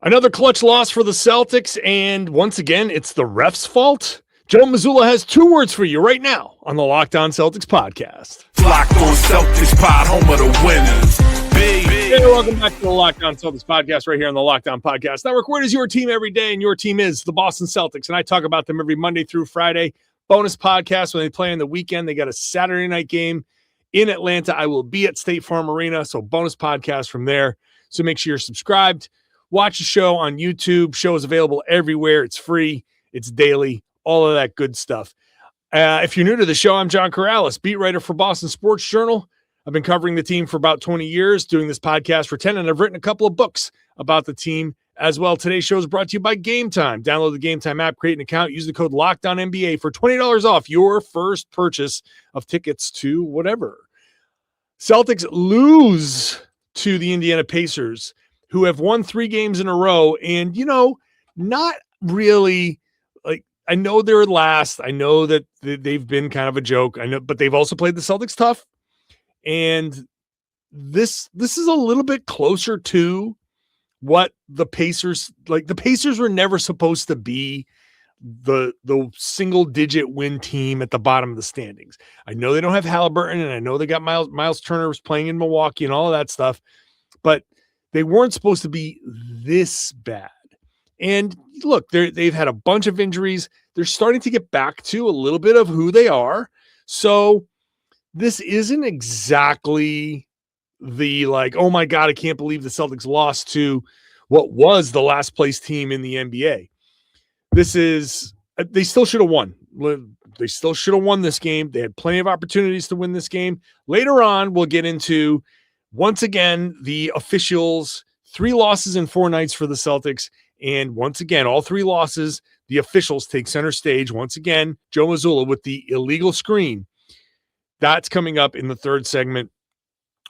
Another clutch loss for the Celtics, and once again, it's the ref's fault. Joe Mazzulla has 2 words for you right now on the Locked On Celtics podcast. Locked On Celtics pod, home of the winners. Hey, welcome back to the Locked On Celtics podcast right here on the Locked On Podcast Network, where it is your team every day, and your team is the Boston Celtics, and I talk about them every Monday through Friday. Bonus podcast when they play on the weekend. They got a Saturday night game in Atlanta. I will be at State Farm Arena, so bonus podcast from there. So make sure you're subscribed. Watch the show on YouTube. Show is available everywhere. It's free. It's daily. All of that good stuff. If you're new to the show, I'm John Karalis, beat writer for Boston Sports Journal. I've been covering the team for about 20 years, doing this podcast for 10, and I've written a couple of books about the team as well. Today's show is brought to you by Game Time. Download the Game Time app, create an account, use the code LOCKEDONNBA for $20 off your first purchase of tickets to whatever. Celtics lose to the Indiana Pacers, who have won 3 games in a row. And, not really like, I know they're last. I know that they've been kind of a joke. I know, but they've also played the Celtics tough. And this is a little bit closer to what the Pacers, like the Pacers were never supposed to be the single digit win team at the bottom of the standings. I know they don't have Halliburton, and I know they got Miles Turner was playing in Milwaukee and all of that stuff, but they weren't supposed to be this bad. And look, they've had a bunch of injuries. They're starting to get back to a little bit of who they are. So this isn't exactly the like, oh my God, I can't believe the Celtics lost to what was the last place team in the NBA. This is, they still should have won. They still should have won this game. They had plenty of opportunities to win this game. Later on, we'll get into, once again, the officials, 3 losses in 4 nights for the Celtics. And once again, all 3 losses, the officials take center stage. Once again, Joe Mazzulla with the illegal screen. That's coming up in the 3rd segment.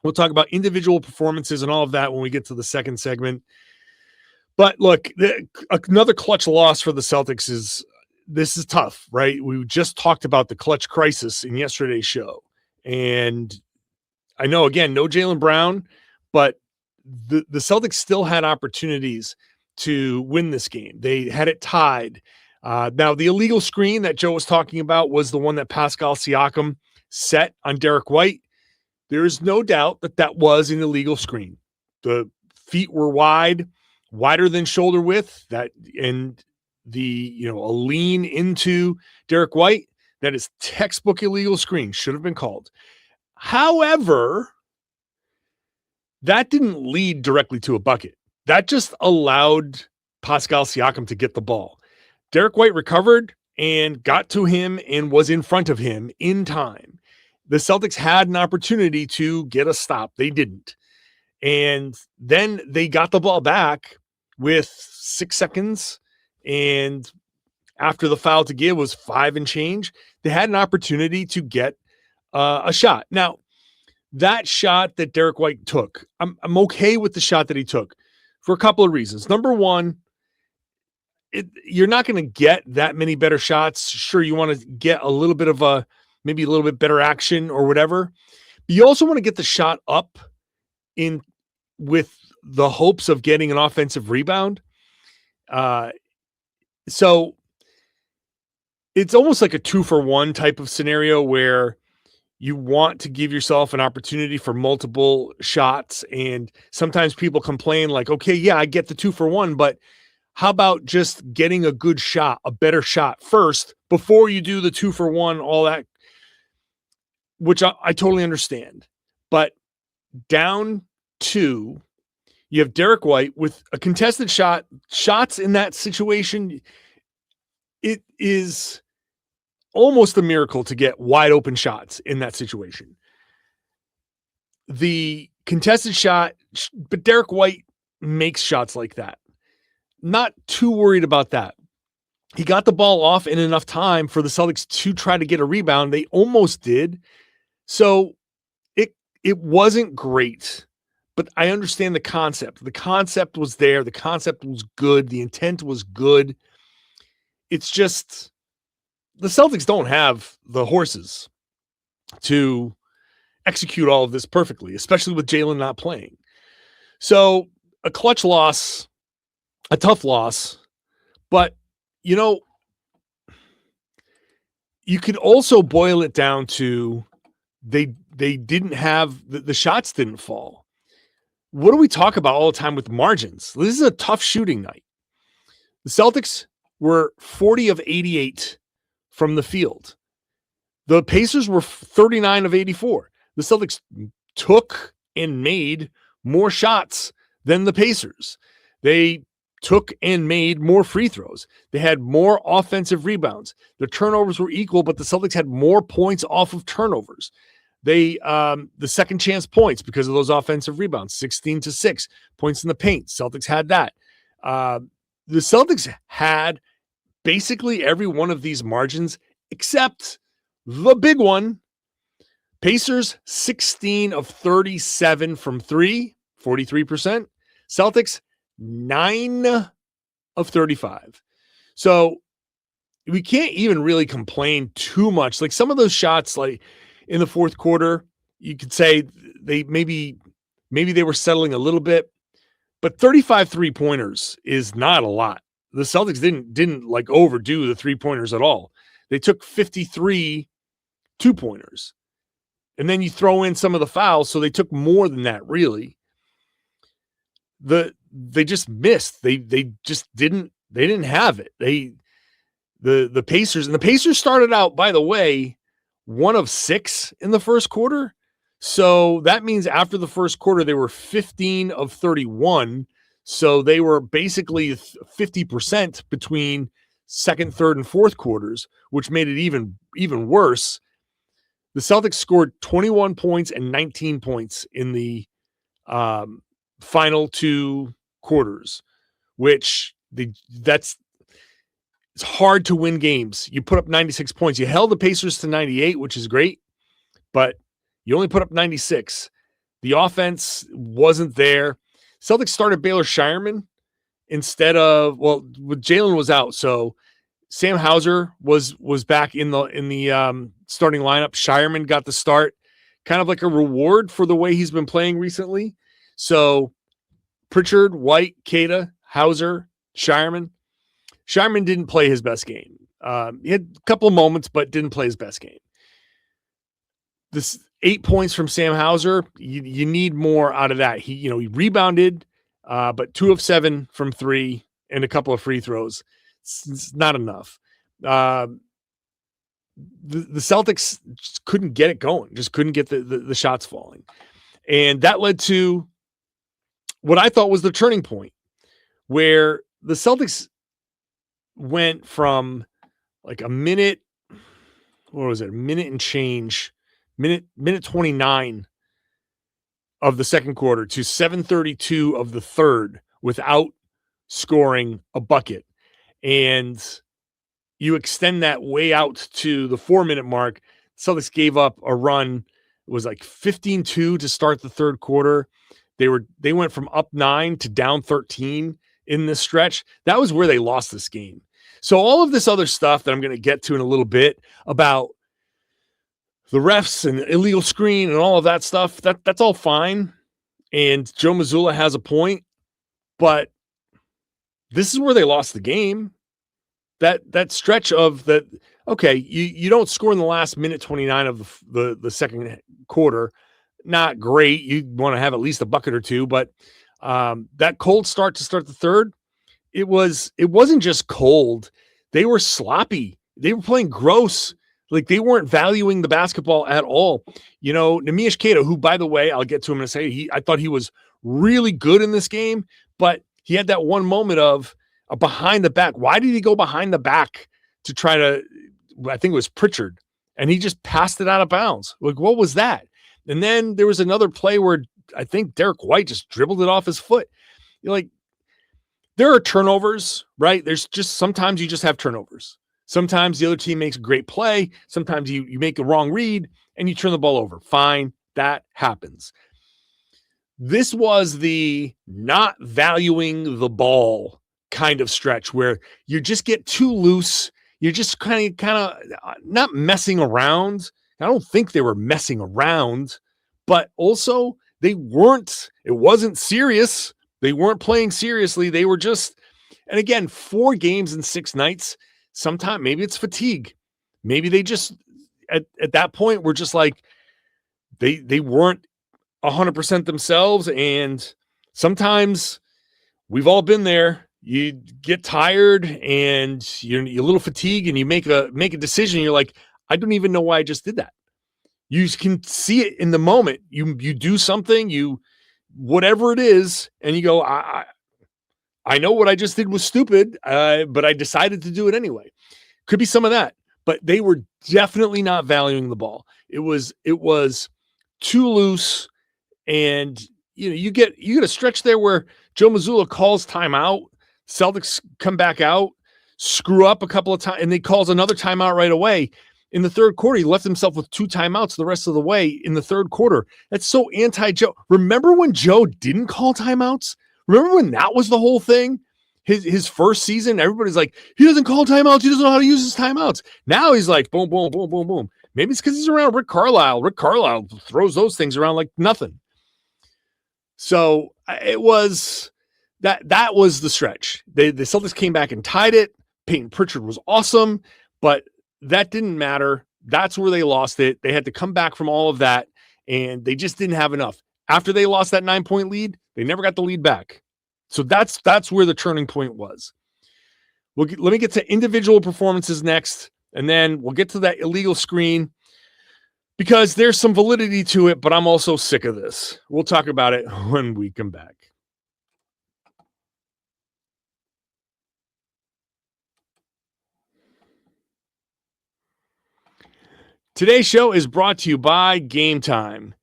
We'll talk about individual performances and all of that when we get to the 2nd segment. But look, another clutch loss for the Celtics is tough, right? We just talked about the clutch crisis in yesterday's show. And I know, again, no Jaylen Brown, but the Celtics still had opportunities to win this game. They had it tied. Now, the illegal screen that Joe was talking about was the one that Pascal Siakam set on Derrick White. There is no doubt that was an illegal screen. The feet were wider than shoulder width, and a lean into Derrick White. That is textbook illegal screen. Should have been called. However, that didn't lead directly to a bucket. That just allowed Pascal Siakam to get the ball. Derrick White recovered and got to him and was in front of him in time. The Celtics had an opportunity to get a stop. They didn't. And then they got the ball back with 6 seconds. And after the foul to give was 5 and change, they had an opportunity to get a shot. Now, that shot that Derrick White took, I'm okay with the shot that he took for a couple of reasons. Number one, you're not going to get that many better shots. Sure, you want to get a little bit of maybe a little bit better action or whatever. But you also want to get the shot up in with the hopes of getting an offensive rebound. So it's almost like a 2-for-1 type of scenario where you want to give yourself an opportunity for multiple shots. And sometimes people complain like, okay, yeah, I get the 2-for-1, but how about just getting a good shot, a better shot first before you do the 2-for-1, all that, which I totally understand. But down 2, you have Derrick White with a contested shot. Shots in that situation, it is almost a miracle to get wide open shots in that situation. The contested shot, but Derrick White makes shots like that. Not too worried about that. He got the ball off in enough time for the Celtics to try to get a rebound. They almost did. So it wasn't great, but I understand the concept. The concept was there. The concept was good. The intent was good. It's just the Celtics don't have the horses to execute all of this perfectly, especially with Jaylen not playing. So a clutch loss a tough loss, but you know, you could also boil it down to they didn't have the shots didn't fall. What do we talk about all the time with margins? This is a tough shooting night. The Celtics were 40 of 88 from the field. The Pacers were 39 of 84. The Celtics took and made more shots than the Pacers. They took and made more free throws. They had more offensive rebounds. The turnovers were equal, but the Celtics had more points off of turnovers. They the second chance points because of those offensive rebounds, 16-6 points in the paint. Celtics had that. The Celtics had basically every one of these margins except the big one. Pacers 16 of 37 from 3, 43%. Celtics 9 of 35. So we can't even really complain too much. Like some of those shots, like in the fourth quarter, you could say they maybe they were settling a little bit, but 35 3-pointers is not a lot. The Celtics didn't like overdo the 3-pointers at all. They took 53 2-pointers. And then you throw in some of the fouls, so they took more than that, really. They just missed. They just didn't have it. The Pacers, and the Pacers started out, by the way, 1 of 6 in the first quarter. So that means after the first quarter, they were 15 of 31. So they were basically 50% between second, third, and fourth quarters, which made it even worse. The Celtics scored 21 points and 19 points in the final 2 quarters, which it's hard to win games. You put up 96 points. You held the Pacers to 98, which is great, but you only put up 96. The offense wasn't there. Celtics started Baylor Scheierman instead of, well, Jaylen was out, so Sam Hauser was back in the starting lineup. Scheierman got the start, kind of like a reward for the way he's been playing recently. So Pritchard, White, Queta, Hauser, Scheierman. Scheierman didn't play his best game. He had a couple of moments, but didn't play his best game. This 8 points from Sam Hauser, you need more out of that. He rebounded, but 2 of 7 from 3 and a couple of free throws. It's not enough. The Celtics just couldn't get it going, just couldn't get the shots falling. And that led to what I thought was the turning point, where the Celtics went from like a minute and change, minute 29 of the second quarter to 7:32 of the third without scoring a bucket. And you extend that way out to the 4-minute mark. Celtics gave up a run. It was like 15-2 to start the third quarter. They went from up 9 to down 13 in this stretch. That was where they lost this game. So all of this other stuff that I'm going to get to in a little bit about the refs and illegal screen and all of that stuff, that's all fine. And Joe Mazzulla has a point, but this is where they lost the game. That stretch of that, okay, you don't score in the last minute 29 of the second quarter. Not great. You want to have at least a bucket or two, but that cold start to start the third, it wasn't just cold. They were sloppy. They were playing gross. Like they weren't valuing the basketball at all. Neemias Queta, who, by the way, I'll get to him in a second. I thought he was really good in this game, but he had that one moment of a behind the back. Why did he go behind the back to try to, I think it was Pritchard, and he just passed it out of bounds. Like, what was that? And then there was another play where I think Derrick White just dribbled it off his foot. There are turnovers, right? There's just, sometimes you just have turnovers. Sometimes the other team makes a great play. Sometimes you make a wrong read and you turn the ball over. Fine. That happens. This was the not valuing the ball kind of stretch where you just get too loose. You're just kind of not messing around. I don't think they were messing around, but also it wasn't serious. They weren't playing seriously. They were just And again, 4 games in 6 nights, sometime maybe it's fatigue. Maybe they just at that point were just like they weren't 100% themselves. And sometimes we've all been there. You get tired and you're a little fatigued and you make a decision. You're like, I don't even know why I just did that. You can see it in the moment. You do something, whatever it is, and you go, I know what I just did was stupid, but I decided to do it anyway. Could be some of that, but they were definitely not valuing the ball. It was too loose, and you get a stretch there where Joe Mazzulla calls timeout. Celtics come back out, screw up a couple of times, and they calls another timeout right away. In the third quarter, he left himself with 2 timeouts the rest of the way in the third quarter. That's so anti-Joe. Remember when Joe didn't call timeouts? Remember when that was the whole thing? His first season, everybody's like, he doesn't call timeouts. He doesn't know how to use his timeouts. Now he's like, boom, boom, boom, boom, boom. Maybe it's because he's around Rick Carlisle. Rick Carlisle throws those things around like nothing. So it was that was the stretch. The Celtics came back and tied it. Payton Pritchard was awesome, but that didn't matter. That's where they lost it. They had to come back from all of that, and they just didn't have enough. After they lost that 9-point lead, they never got the lead back. So that's where the turning point was. Let me get to individual performances next, and then we'll get to that illegal screen because there's some validity to it, but I'm also sick of this. We'll talk about it when we come back. Today's show is brought to you by Game Time.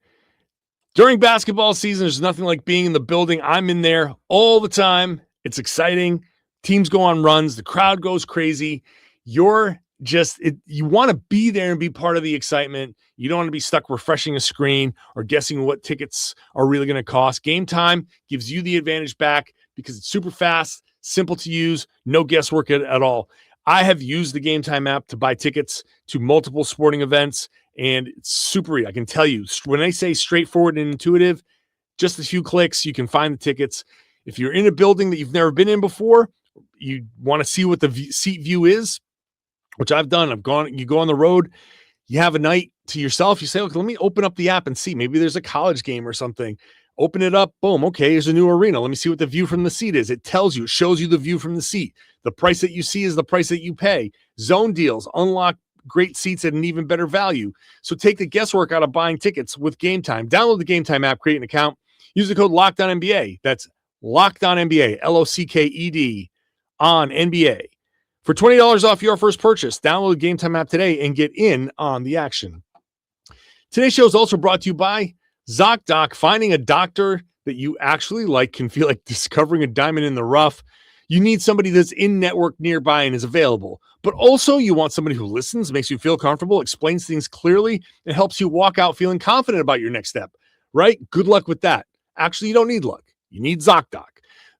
During basketball season, there's nothing like being in the building. I'm in there all the time. It's exciting. Teams go on runs. The crowd goes crazy. You want to be there and be part of the excitement. You don't want to be stuck refreshing a screen or guessing what tickets are really going to cost. Game Time gives you the advantage back because it's super fast, simple to use, no guesswork at all. I have used the Game Time app to buy tickets to multiple sporting events, and it's super easy. I can tell you, when I say straightforward and intuitive, just a few clicks, you can find the tickets. If you're in a building that you've never been in before, you want to see what the seat view is, which I've done. You go on the road, you have a night to yourself. You say, okay, let me open up the app and see. Maybe there's a college game or something. Open it up. Boom. Okay, here's a new arena. Let me see what the view from the seat is. It tells you, it shows you the view from the seat. The price that you see is the price that you pay. Zone deals unlock great seats at an even better value. So take the guesswork out of buying tickets with Game Time. Download the Game Time app, create an account. Use the code LOCKEDONNBA. That's LOCKEDONNBA, LOCKED on NBA. For $20 off your first purchase, download the Game Time app today and get in on the action. Today's show is also brought to you by ZocDoc. Finding a doctor that you actually like can feel like discovering a diamond in the rough. You need somebody that's in network nearby and is available, but also you want somebody who listens, makes you feel comfortable, explains things clearly, and helps you walk out feeling confident about your next step, right? Good luck with that. Actually, you don't need luck. You need ZocDoc.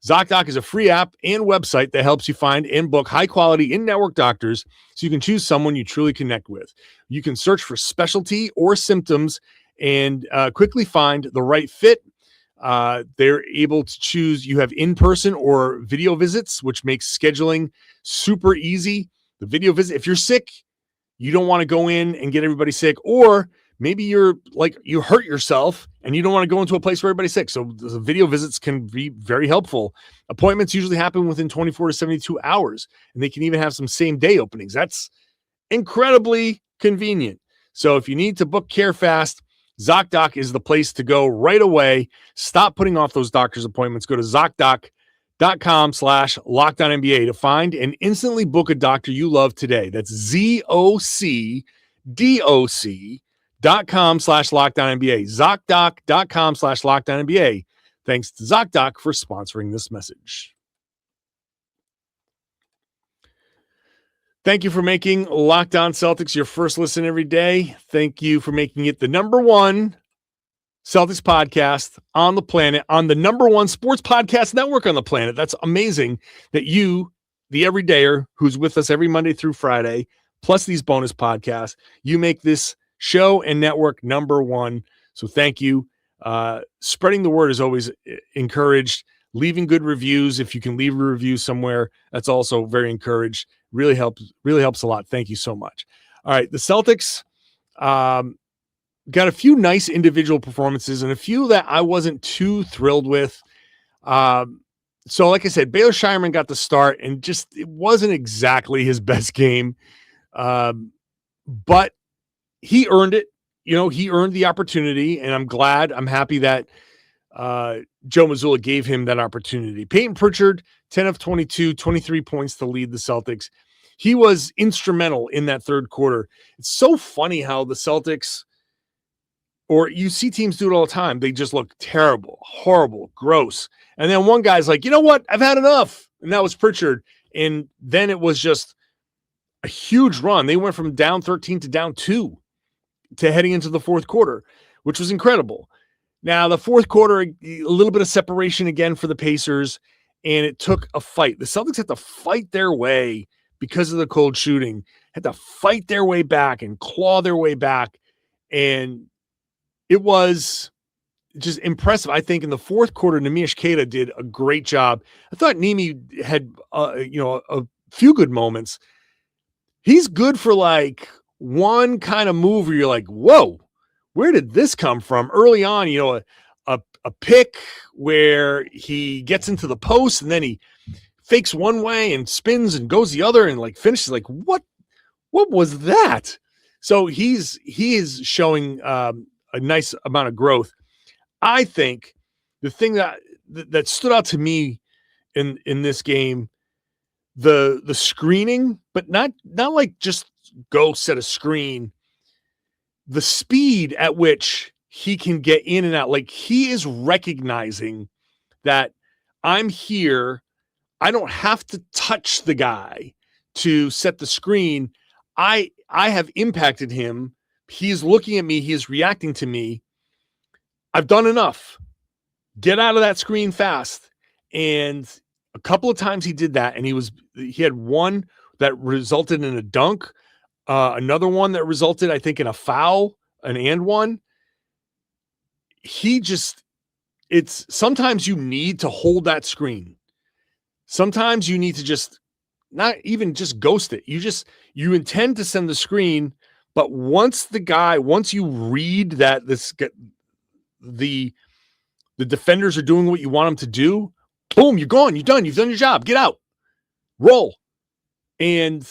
ZocDoc is a free app and website that helps you find and book high-quality in-network doctors so you can choose someone you truly connect with. You can search for specialty or symptoms and quickly find the right fit. They're able to choose. You have in-person or video visits, which makes scheduling super easy. The video visit, if you're sick, you don't want to go in and get everybody sick, or maybe you hurt yourself and you don't want to go into a place where everybody's sick. So the video visits can be very helpful. Appointments usually happen within 24 to 72 hours, and they can even have some same day openings. That's incredibly convenient. So if you need to book care fast, ZocDoc is the place to go right away. Stop putting off those doctor's appointments. Go to ZocDoc.com/LockedOnNBA to find and instantly book a doctor you love today. That's ZocDoc.com/LockedOnNBA. ZocDoc.com/LockedOnNBA. Thanks to ZocDoc for sponsoring this message. Thank you for making Locked On Celtics your first listen every day. Thank you for making it the #1 Celtics podcast on the planet, on the #1 sports podcast network on the planet. That's amazing that you, the everydayer who's with us every Monday through Friday, plus these bonus podcasts, you make this show and network #1. So thank you. Spreading the word is always encouraged. leaving good reviews. If you can leave a review somewhere, that's also very encouraged. Really helps a lot. Thank you so much. All right. The Celtics got a few nice individual performances and a few that I wasn't too thrilled with. So like I said, Baylor Scheierman got the start and just, it wasn't exactly his best game. But he earned it. He earned the opportunity, and I'm happy that Joe Mazzulla gave him that opportunity. Payton Pritchard, 10 of 22, 23 points to lead the Celtics. He was instrumental in that third quarter. It's so funny how the Celtics, or you see teams do it all the time, they just look terrible, horrible, gross. And then one guy's like, you know what? I've had enough. And that was Pritchard. And then it was just a huge run. They went from down 13 to down 2 to heading into the fourth quarter, which was incredible. Now, the fourth quarter, a little bit of separation again for the Pacers, and it took a fight. The Celtics had to fight their way because of the cold shooting, had to fight their way back and claw their way back. And it was just impressive. I think in the fourth quarter, Neemias Queta did a great job. I thought Neemi had, a few good moments. He's good for like one kind of move where you're like, whoa, where did this come from? Early on, a pick where he gets into the post and then he fakes one way and spins and goes the other and like finishes like, what was that? So he is showing a nice amount of growth. I think the thing that stood out to me in this game, the screening, but not like just go set a screen, the speed at which he can get in and out. Like he is recognizing that I'm here. I don't have to touch the guy to set the screen. I have impacted him. He's looking at me. He is reacting to me. I've done enough. Get out of that screen fast. And a couple of times he did that, and he had one that resulted in a dunk, another one that resulted, I think, in a foul, an and one. It's sometimes you need to hold that screen. Sometimes you need to just not even just ghost it. You intend to send the screen, but once you read that the defenders are doing what you want them to do, boom, you're gone. You're done. You've done your job. Get out. Roll. And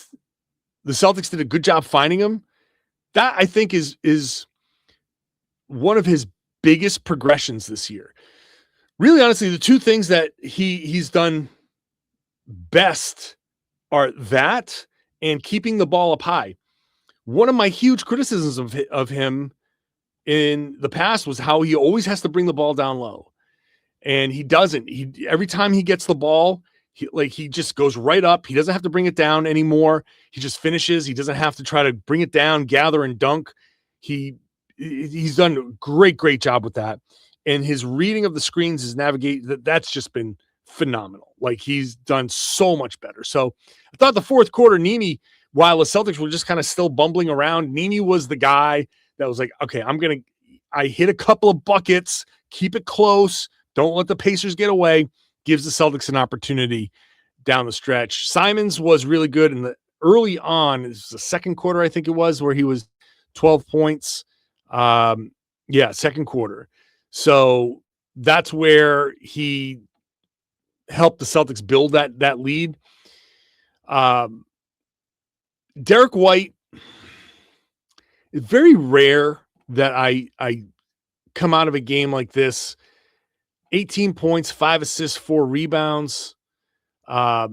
the Celtics did a good job finding him. That, I think, is one of his biggest progressions this year. Really, honestly, the two things that he's done best are that and keeping the ball up high. One of my huge criticisms of him in the past was how he always has to bring the ball down low. And he doesn't. Every time he gets the ball, he just goes right up. He doesn't have to bring it down anymore. He just finishes. He doesn't have to try to bring it down, gather, and dunk. He's done a great job with that. And his reading of the screens, his that's just been phenomenal. Like he's done so much better. So I thought the fourth quarter, Neemi, while the Celtics were just kind of still bumbling around, Neemi was the guy that was like, okay, I hit a couple of buckets, keep it close. Don't let the Pacers get away. Gives the Celtics an opportunity down the stretch. Simons was really good in the early on. It was the second quarter, I think it was, where he was 12 points. Second quarter. So that's where he helped the Celtics build that lead. Derrick White, it's very rare that I come out of a game like this. 18 points, 5 assists, 4 rebounds. But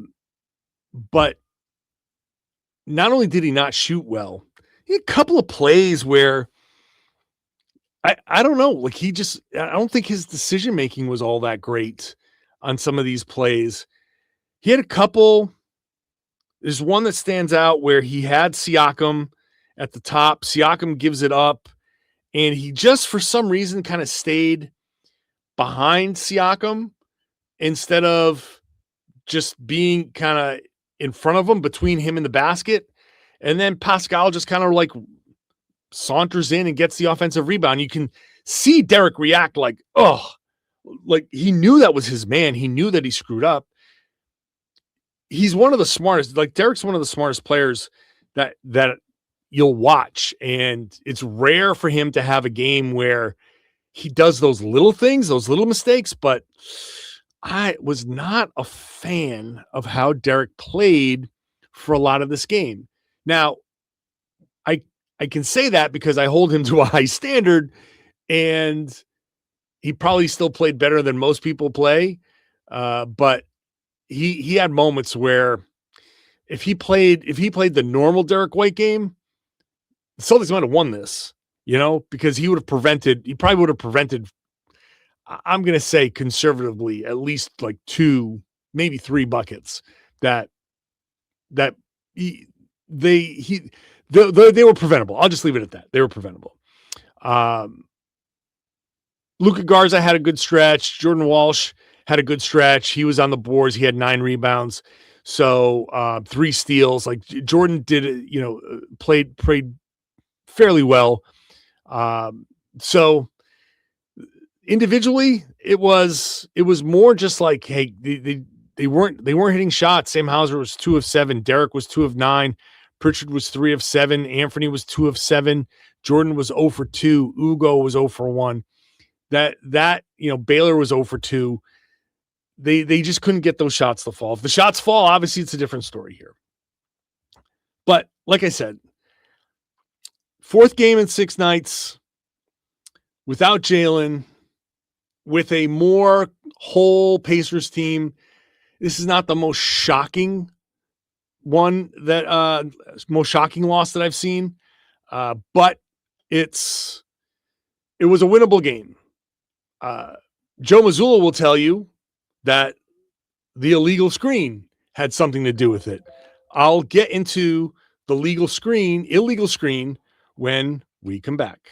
not only did he not shoot well, he had a couple of plays where I don't know, like I don't think his decision-making was all that great on some of these plays. He had a couple. There's one that stands out where he had Siakam at the top. Siakam gives it up, and he just, for some reason, kind of stayed behind Siakam instead of just being kind of in front of him, between him and the basket. And then Pascal just kind of like saunters in and gets the offensive rebound. You can see Derrick react like, oh, like he knew that was his man. He knew that he screwed up. He's one of the smartest, like Derrick's one of the smartest players that you'll watch. And it's rare for him to have a game where he does those little things, those little mistakes, but I was not a fan of how Derrick played for a lot of this game. Now, I can say that because I hold him to a high standard, and he probably still played better than most people play. But he had moments where if he played the normal Derrick White game, the Celtics might have won this, because he probably would have prevented, I'm going to say conservatively, at least like 2, maybe 3 buckets that they were preventable. I'll just leave it at that. They were preventable. Luka Garza had a good stretch. Jordan Walsh had a good stretch. He was on the boards. He had 9 rebounds. So 3 steals. Like Jordan did, played fairly well. So individually, it was more just like, hey, they weren't hitting shots. Sam Hauser was 2 of 7. Derrick was 2 of 9. Pritchard was 3 of 7. Anthony was 2 of 7. Jordan was 0 for 2. Ugo was 0 for 1. Baylor was 0 for 2. They just couldn't get those shots to fall. If the shots fall, obviously it's a different story here. But like I said, 4th game in 6 nights without Jaylen, with a more whole Pacers team. This is not the most shocking loss that I've seen. But it was a winnable game. Joe Mazzulla will tell you that the illegal screen had something to do with it. I'll get into the illegal screen when we come back.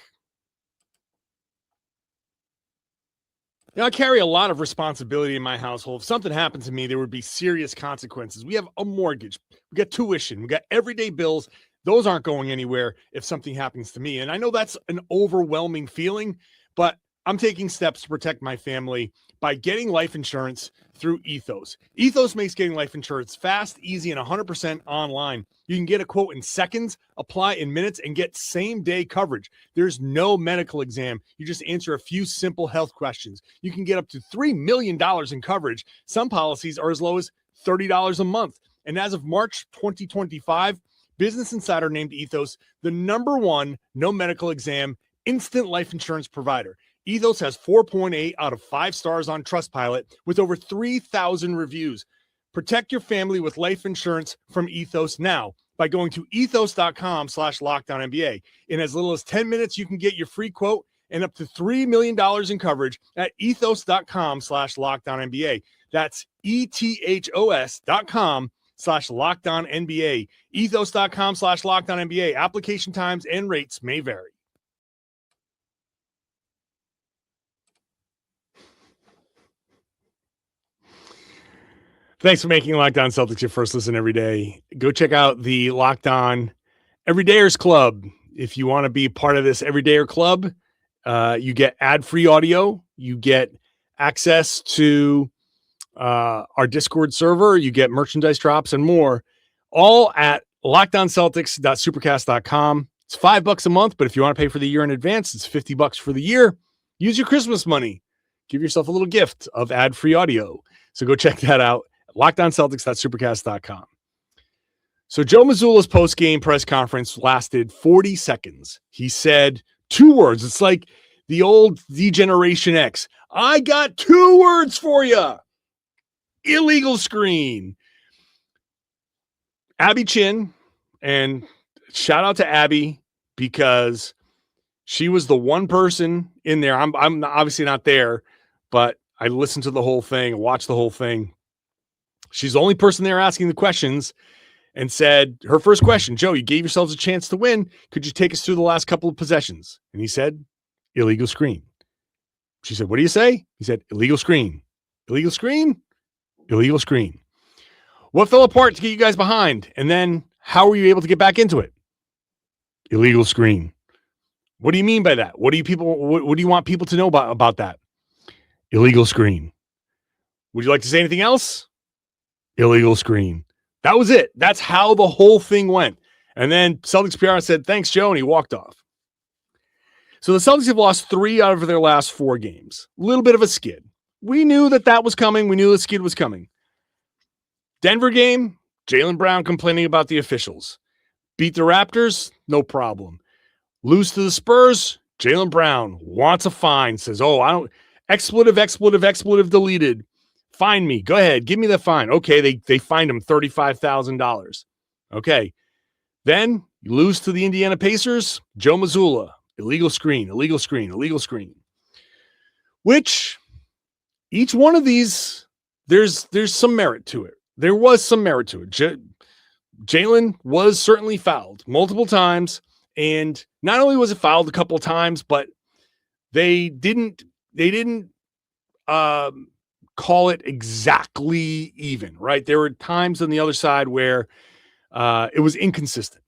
I carry a lot of responsibility in my household. If something happened to me, there would be serious consequences. We have a mortgage. We got tuition. We got everyday bills. Those aren't going anywhere if something happens to me. And I know that's an overwhelming feeling, but I'm taking steps to protect my family by getting life insurance through Ethos. Ethos makes getting life insurance fast, easy, and 100% online. You can get a quote in seconds, apply in minutes, and get same-day coverage. There's no medical exam. You just answer a few simple health questions. You can get up to $3 million in coverage. Some policies are as low as $30 a month. And as of March 2025, Business Insider named Ethos the #1 no medical exam instant life insurance provider. Ethos has 4.8 out of 5 stars on Trustpilot with over 3,000 reviews. Protect your family with life insurance from Ethos now by going to ethos.com/LocdownNBA. In as little as 10 minutes, you can get your free quote and up to $3 million in coverage at ethos.com/LocdownNBA. That's ethos.com/LocdownNBA. Ethos.com/LocdownNBA. Application times and rates may vary. Thanks for making Locked On Celtics your first listen every day. Go check out the Locked On Everydayers Club. If you want to be part of this Everydayer Club, you get ad-free audio. You get access to our Discord server. You get merchandise drops and more, all at LockedOnCeltics.supercast.com. It's $5 a month, but if you want to pay for the year in advance, it's $50 for the year. Use your Christmas money. Give yourself a little gift of ad-free audio. So go check that out. LockedOnCeltics.supercast.com. So Joe Mazzulla's post-game press conference lasted 40 seconds. He said 2 words. It's like the old D-Generation X. I got 2 words for you. Illegal screen. Abby Chin, and shout out to Abby because she was the one person in there. I'm obviously not there, but I listened to the whole thing, watched the whole thing. She's the only person there asking the questions, and said her first question, Joe, you gave yourselves a chance to win. Could you take us through the last couple of possessions? And he said, illegal screen. She said, what do you say? He said, illegal screen. Illegal screen? Illegal screen. What fell apart to get you guys behind? And then how were you able to get back into it? Illegal screen. What do you mean by that? What do you want people to know about that? illegal screen. Would you like to say anything else? Illegal screen. That was it. That's how the whole thing went. And then Celtics PR said, thanks, Joe, and he walked off. So the Celtics have lost 3 out of their last 4 games. A little bit of a skid. We knew that was coming. We knew the skid was coming. Denver game, Jaylen Brown complaining about the officials. Beat the Raptors, no problem. Lose to the Spurs, Jaylen Brown wants a fine, says, I don't, expletive deleted. Fine me. Go ahead. Give me the fine. Okay, they fined him $35,000. Okay. Then you lose to the Indiana Pacers, Joe Mazzulla. Illegal screen. Which each one of these, there's some merit to it. There was some merit to it. Jaylen was certainly fouled multiple times, and not only was it fouled a couple of times, but they didn't call it exactly even, right? There were times on the other side where it was inconsistent.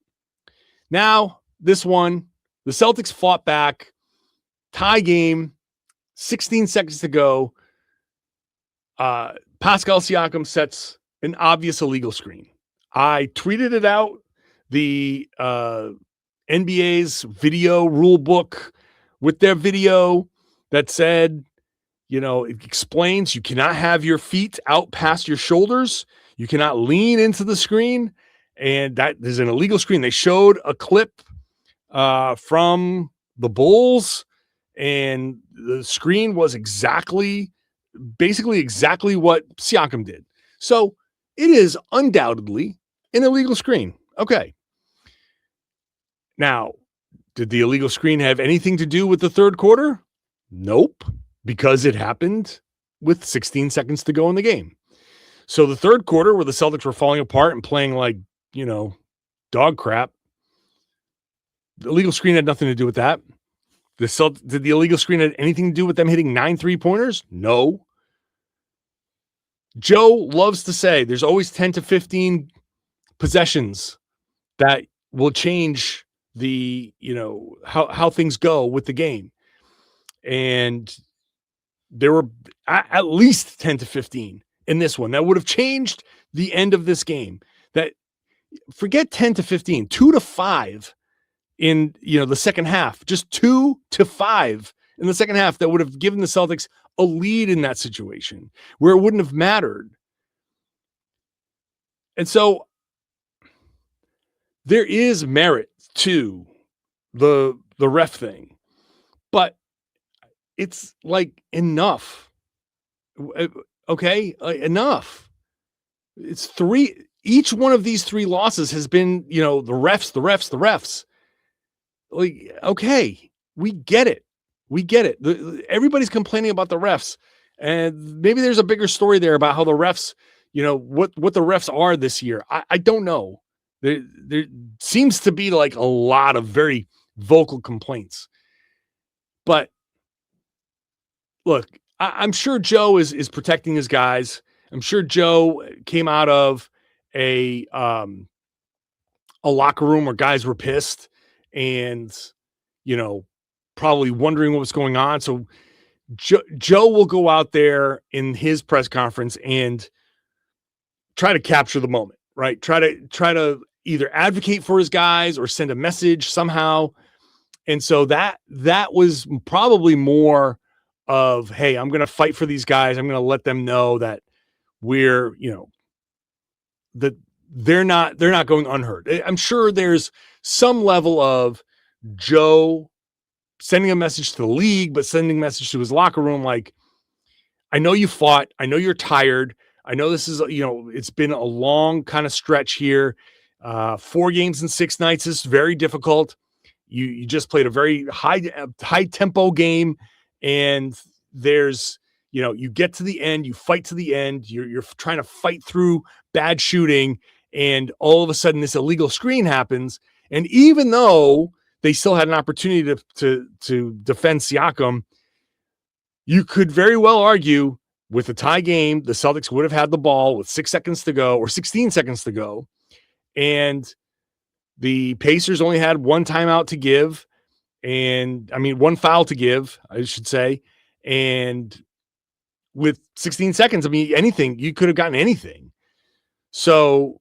Now, this one, the Celtics fought back, tie game, 16 seconds to go. Pascal Siakam sets an obvious illegal screen. I tweeted it out. The NBA's video rule book with their video that said, it explains you cannot have your feet out past your shoulders. You cannot lean into the screen. And that is an illegal screen. They showed a clip from the Bulls, and the screen was basically exactly what Siakam did. So it is undoubtedly an illegal screen. Okay. Now, did the illegal screen have anything to do with the third quarter? Nope, because it happened with 16 seconds to go in the game. So the third quarter, where the Celtics were falling apart and playing like, dog crap, the illegal screen had nothing to do with that. Did the illegal screen have anything to do with them hitting 9 3-pointers? No. Joe loves to say there's always 10 to 15 possessions that will change the, how things go with the game. And there were at least 10 to 15 in this one that would have changed the end of this game. That, forget 10 to 15, 2 to 5 in, the second half, just 2 to 5 in the second half that would have given the Celtics a lead in that situation where it wouldn't have mattered. And so there is merit to the ref thing, but it's like enough. Okay. Enough. It's 3. Each one of these 3 losses has been, the refs. Like, okay, we get it. Everybody's complaining about the refs, and maybe there's a bigger story there about how the refs, what the refs are this year. I don't know. There seems to be like a lot of very vocal complaints, but look, I'm sure Joe is protecting his guys. I'm sure Joe came out of a locker room where guys were pissed and, probably wondering what was going on. So Joe will go out there in his press conference and try to capture the moment, right? Try to either advocate for his guys or send a message somehow. And so that was probably more of, hey, I'm going to fight for these guys. I'm going to let them know that we're, that they're not going unheard. I'm sure there's some level of Joe sending a message to the league, but sending a message to his locker room. Like, I know you fought. I know you're tired. I know this is, it's been a long kind of stretch here. 4 games in 6 nights is very difficult. You just played a very high tempo game, and there's, you get to the end, you fight to the end, you're trying to fight through bad shooting, and all of a sudden this illegal screen happens. And even though they still had an opportunity to defend Siakam, you could very well argue with a tie game, the Celtics would have had the ball with 6 seconds to go or 16 seconds to go. And the Pacers only had 1 timeout to give. And 1 foul to give, I should say. And with 16 seconds. I mean, anything, you could have gotten anything. So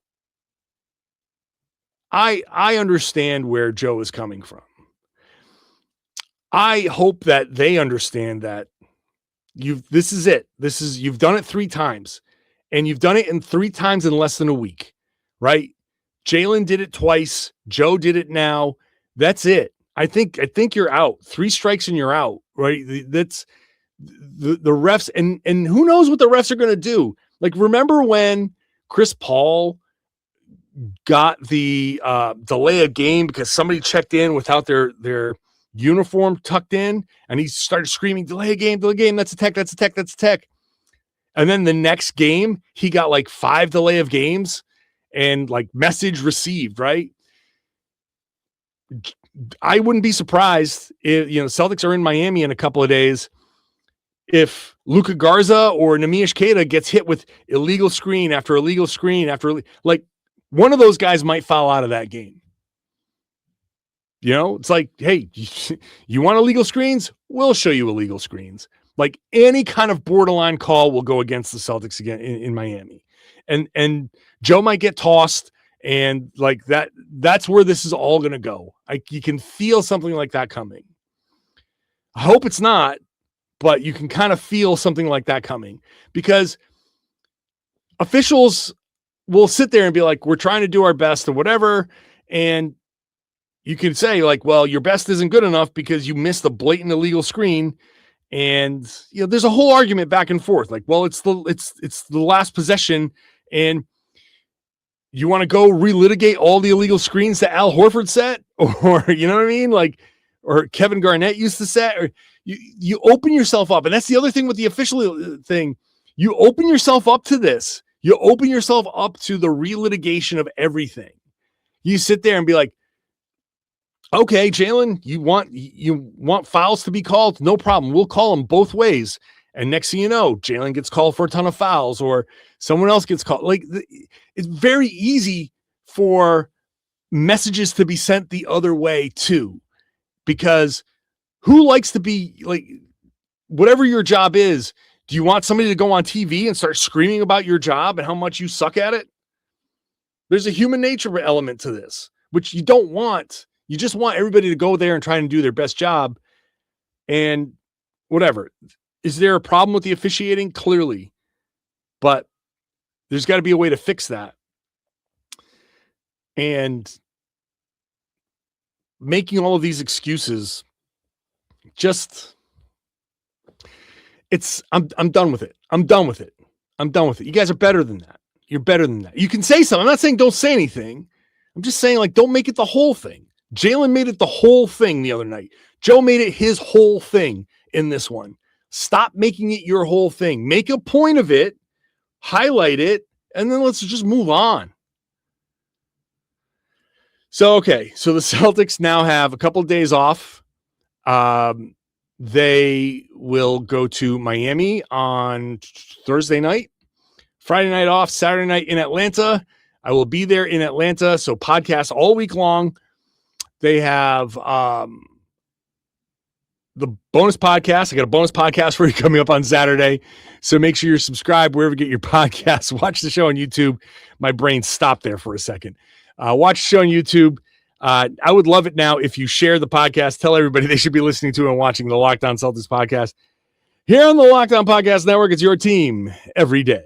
I understand where Joe is coming from. I hope that they understand that this is it. You've done it 3 times, and you've done it in 3 times in less than a week, right? Jaylen did it twice. Joe did it now. That's it. I think you're out. 3 strikes and you're out, right? That's the refs, and who knows what the refs are going to do. Like, remember when Chris Paul got the delay of game because somebody checked in without their uniform tucked in, and he started screaming, delay a game, that's a tech. And then the next game, he got like 5 delay of games and like message received, right? I wouldn't be surprised if, Celtics are in Miami in a couple of days, if Luka Garza or Neemias Queta gets hit with illegal screen after illegal screen after, like, one of those guys might foul out of that game. It's like, hey, you want illegal screens? We'll show you illegal screens. Like, any kind of borderline call will go against the Celtics again in Miami. And Joe might get tossed, and like that's where this is all going to go. You can feel something like that coming. I hope it's not, but you can kind of feel something like that coming, because officials will sit there and be like, we're trying to do our best or whatever. And you can say, like, well, your best isn't good enough because you missed a blatant illegal screen. And, there's a whole argument back and forth. Like, well, it's the last possession, and you want to go relitigate all the illegal screens that Al Horford set, or, you know what I mean? Like, or Kevin Garnett used to set, or you open yourself up. And that's the other thing with the official thing. You open yourself up to this. You open yourself up to the relitigation of everything. You sit there and be like, okay, Jaylen, you want fouls to be called? No problem. We'll call them both ways. And next thing you know, Jaylen gets called for a ton of fouls, or someone else gets called. Like, it's very easy for messages to be sent the other way too, because who likes to be, like, whatever your job is, do you want somebody to go on TV and start screaming about your job and how much you suck at it? There's a human nature element to this, which you don't want. You just want everybody to go there and try and do their best job. And whatever. Is there a problem with the officiating? Clearly. But there's got to be a way to fix that. And making all of these excuses, I'm done with it. I'm done with it. You guys are better than that. You're better than that. You can say something. I'm not saying don't say anything. I'm just saying, like, don't make it the whole thing. Jaylen made it the whole thing the other night. Joe made it his whole thing in this one. Stop making it your whole thing. Make a point of it, highlight it, and then let's just move on. So the Celtics now have a couple of days off. They will go to Miami on Thursday night, Friday night off, Saturday night in Atlanta. I will be there in Atlanta, so podcast all week long. They have the bonus podcast. I got a bonus podcast for you coming up on Saturday. So make sure you're subscribed wherever you get your podcasts. Watch the show on YouTube. My brain stopped there for a second. Watch the show on YouTube. I would love it now if you share the podcast. Tell everybody they should be listening to and watching the Locked On Celtics podcast. Here on the Locked On Podcast Network, it's your team every day.